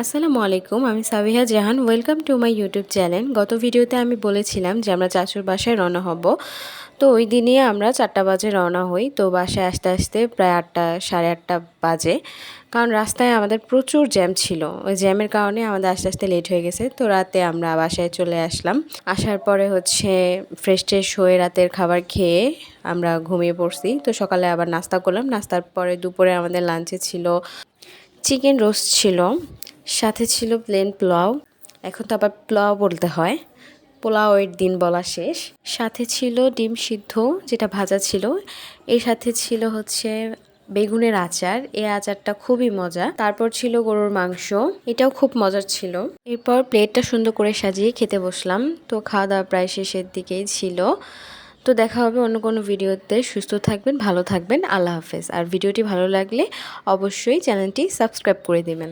আসসালামু আলাইকুম, আমি Sabiha Jahan. Welcome to my YouTube channel. গত ভিডিওতে আমি বলেছিলাম যে আমরা চাচুর বাসায় রওনা হব। তো ওই দিনই আমরা 4টা বাজে রওনা হই। তো বাসায় আসতে আসতে প্রায় 8টা, সাড়ে 8টা বাজে। কারণ রাস্তায় আমাদের প্রচুর জ্যাম ছিল। ওই জ্যামের কারণে আমাদের আস্তে আস্তে লেট হয়ে গেছে। তো রাতে আমরা বাসায় চলে আসলাম। আসার পরে ফ্রেশ ট্রেশ হয়ে রাতের খাবার খেয়ে আমরা ঘুমিয়ে পড়ছি। তো সকালে আবার নাস্তা করলাম। নাস্তার পরে দুপুরে আমাদের লাঞ্চে ছিল চিকেন রোস্ট ছিল, সাথে ছিল প্লেন পোলাও। এখন তো আবার পোলাও বলতে হয়, পোলাওয়ের দিন বলা শেষ। সাথে ছিল ডিম সিদ্ধ, যেটা ভাজা ছিল। এর সাথে ছিল বেগুনের আচার। এই আচারটা খুবই মজা। তারপর ছিল গরুর মাংস, এটাও খুব মজার ছিল। এরপর প্লেটটা সুন্দর করে সাজিয়ে খেতে বসলাম। তো খাওয়া দাওয়া প্রায় শেষের দিকেই ছিল। তো দেখা হবে অন্য কোনো ভিডিওতে। সুস্থ থাকবেন, ভালো থাকবেন। আল্লাহ হাফেজ। আর ভিডিওটি ভালো লাগলে অবশ্যই চ্যানেলটি সাবস্ক্রাইব করে দেবেন।